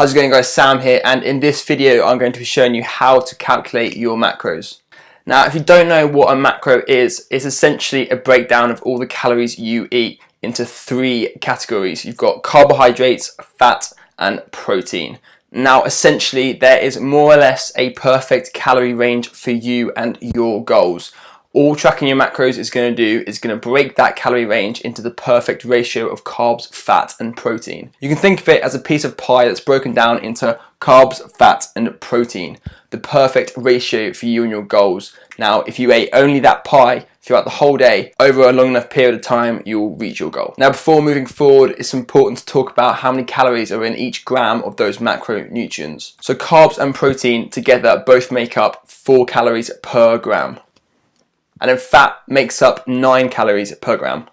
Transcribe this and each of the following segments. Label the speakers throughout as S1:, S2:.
S1: How's it going, guys? Sam here, and in this video I'm going to be showing you how to calculate your macros. Now, if you don't know what a macro is, it's essentially a breakdown of all the calories you eat into three categories. You've got carbohydrates, fat, and protein. Now, essentially, there is more or less a perfect calorie range for you and your goals. All tracking your macros is going to do is going to break that calorie range into the perfect ratio of carbs, fat, and protein. You can think of it as a piece of pie that's broken down into carbs, fat, and protein. The perfect ratio for you and your goals. Now, if you ate only that pie throughout the whole day, over a long enough period of time, you'll reach your goal. Now, before moving forward, it's important to talk about how many calories are in each gram of those macronutrients. So carbs and protein together both make up 4 calories per gram. And then fat makes up 9 calories per gram.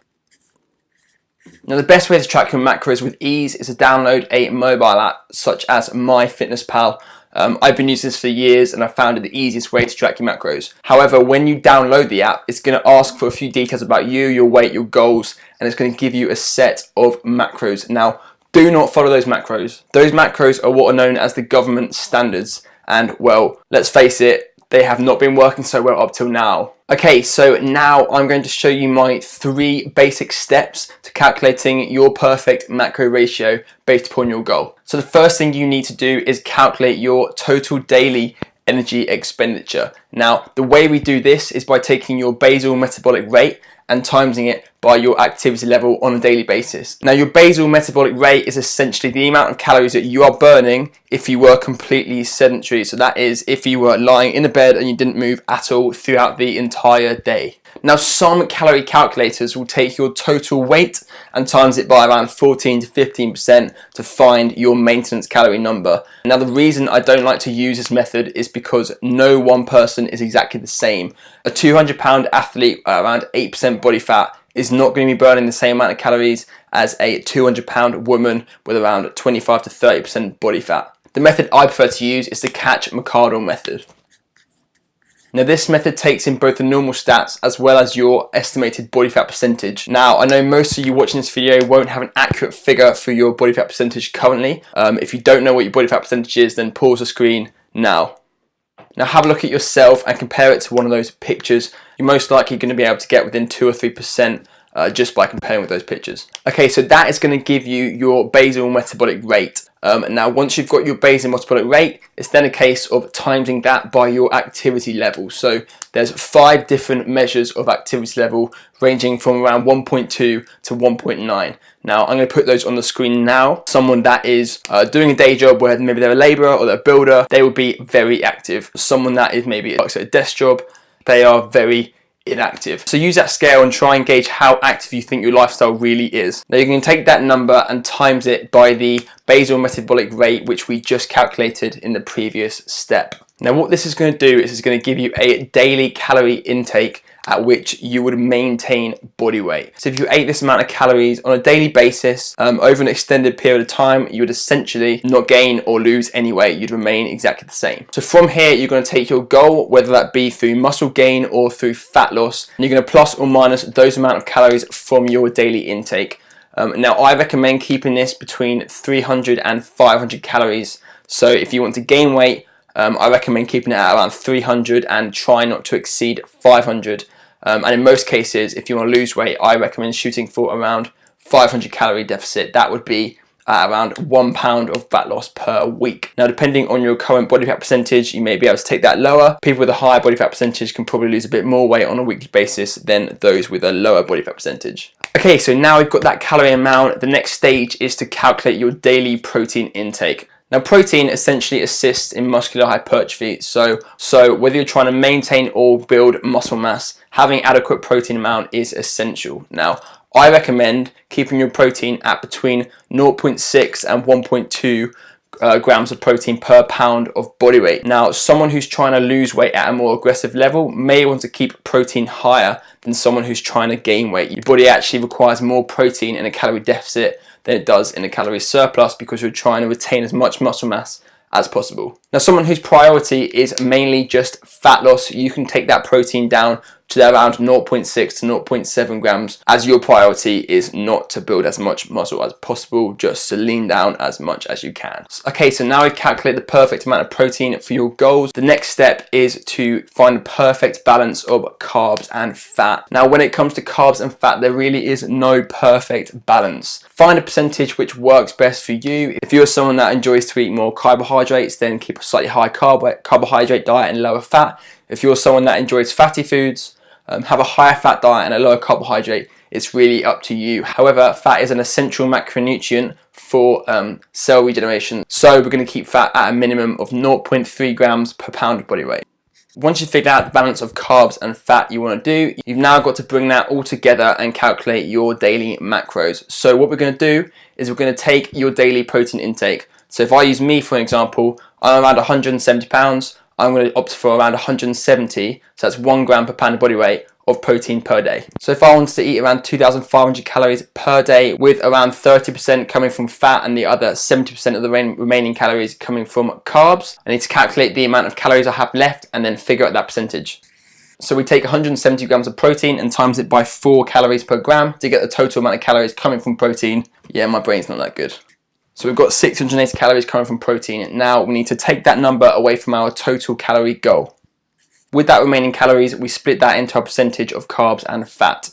S1: Now, the best way to track your macros with ease is to download a mobile app such as MyFitnessPal. I've been using this for years and I found it the easiest way to track your macros. However, when you download the app, it's going to ask for a few details about you, your weight, your goals, and it's going to give you a set of macros. Now, do not follow those macros. Those macros are what are known as the government standards. And, well, let's face it, they have not been working so well up till now. Okay, so now I'm going to show you my 3 basic steps to calculating your perfect macro ratio based upon your goal. So the first thing you need to do is calculate your total daily energy expenditure. Now, the way we do this is by taking your basal metabolic rate and timesing it by your activity level on a daily basis. Now, your basal metabolic rate is essentially the amount of calories that you are burning if you were completely sedentary. So that is if you were lying in a bed and you didn't move at all throughout the entire day. Now, some calorie calculators will take your total weight and times it by around 14 to 15% to find your maintenance calorie number. Now, the reason I don't like to use this method is because no one person is exactly the same. A 200-pound athlete at around 8% body fat is not going to be burning the same amount of calories as a 200-pound woman with around 25 to 30% body fat. The method I prefer to use is the Katch-McArdle method. Now, this method takes in both the normal stats as well as your estimated body fat percentage. Now, I know most of you watching this video won't have an accurate figure for your body fat percentage currently. If you don't know what your body fat percentage is, then pause the screen now. Now, have a look at yourself and compare it to one of those pictures. You're most likely going to be able to get within 2 or 3% just by comparing with those pictures. Okay, so that is going to give you your basal metabolic rate. Now, once you've got your basal metabolic rate, it's then a case of timesing that by your activity level. So there's 5 different measures of activity level ranging from around 1.2 to 1.9. Now, I'm going to put those on the screen now. Someone that is doing a day job where maybe they're a labourer or they're a builder, they will be very active. Someone that is maybe works at a desk job, they are very inactive. So use that scale and try and gauge how active you think your lifestyle really is. Now, you can take that number and times it by the basal metabolic rate, which we just calculated in the previous step. Now, what this is going to do is it's going to give you a daily calorie intake at which you would maintain body weight. So if you ate this amount of calories on a daily basis over an extended period of time, you would essentially not gain or lose any weight. You'd remain exactly the same. So from here, you're going to take your goal, whether that be through muscle gain or through fat loss, and you're going to plus or minus those amount of calories from your daily intake. Now, I recommend keeping this between 300 and 500 calories. So if you want to gain weight, I recommend keeping it at around 300 and try not to exceed 500. And in most cases, if you want to lose weight, I recommend shooting for around 500 calorie deficit. That would be around 1 pound of fat loss per week. Now, depending on your current body fat percentage, you may be able to take that lower. People with a higher body fat percentage can probably lose a bit more weight on a weekly basis than those with a lower body fat percentage. Okay, so now we've got that calorie amount. The next stage is to calculate your daily protein intake. Now, protein essentially assists in muscular hypertrophy, so whether you're trying to maintain or build muscle mass, having adequate protein amount is essential. Now, I recommend keeping your protein at between 0.6 and 1.2 grams of protein per pound of body weight. Now, someone who's trying to lose weight at a more aggressive level may want to keep protein higher than someone who's trying to gain weight. Your body actually requires more protein in a calorie deficit than it does in a calorie surplus because you're trying to retain as much muscle mass as possible. Now, someone whose priority is mainly just fat loss, you can take that protein down to around 0.6 to 0.7 grams, as your priority is not to build as much muscle as possible, just to lean down as much as you can. Okay, so now we've calculated the perfect amount of protein for your goals. The next step is to find the perfect balance of carbs and fat. Now, when it comes to carbs and fat, there really is no perfect balance. Find a percentage which works best for you. If you're someone that enjoys to eat more carbohydrates, then keep a slightly high carbohydrate diet and lower fat. If you're someone that enjoys fatty foods, have a higher fat diet and a lower carbohydrate. It's really up to you. However, fat is an essential macronutrient for cell regeneration, so we're going to keep fat at a minimum of 0.3 grams per pound of body weight. Once you've figured out the balance of carbs and fat you want to do, you've now got to bring that all together and calculate your daily macros. So what we're going to do is we're going to take your daily protein intake. So if I use me for an example, I'm around 170 pounds. I'm going to opt for around 170, so that's 1 gram per pound of body weight of protein per day. So if I wanted to eat around 2,500 calories per day, with around 30% coming from fat and the other 70% of the remaining calories coming from carbs, I need to calculate the amount of calories I have left and then figure out that percentage. So we take 170 grams of protein and times it by 4 calories per gram to get the total amount of calories coming from protein. Yeah, my brain's not that good. So we've got 680 calories coming from protein. Now we need to take that number away from our total calorie goal. With that remaining calories, we split that into a percentage of carbs and fat.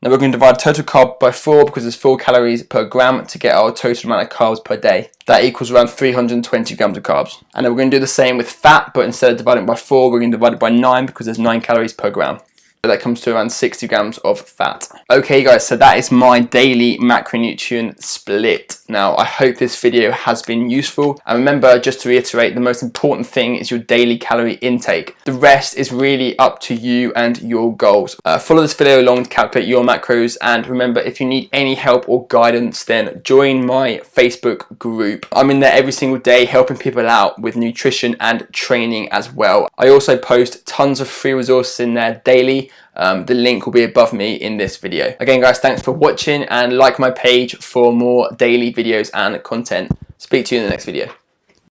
S1: Now we're going to divide total carb by 4 because there's 4 calories per gram to get our total amount of carbs per day. That equals around 320 grams of carbs. And then we're going to do the same with fat, but instead of dividing it by 4, we're going to divide it by 9 because there's 9 calories per gram. So that comes to around 60 grams of fat. Okay guys, so that is my daily macronutrient split. Now I hope this video has been useful, and remember, just to reiterate, the most important thing is your daily calorie intake. The rest is really up to you and your goals. Follow this video along to calculate your macros, and remember, if you need any help or guidance, then join my Facebook group. I'm in there every single day helping people out with nutrition and training as well. I also post tons of free resources in there daily. The link will be above me in this video. Again guys, thanks for watching, and like my page for more daily videos and content. Speak to you in the next video.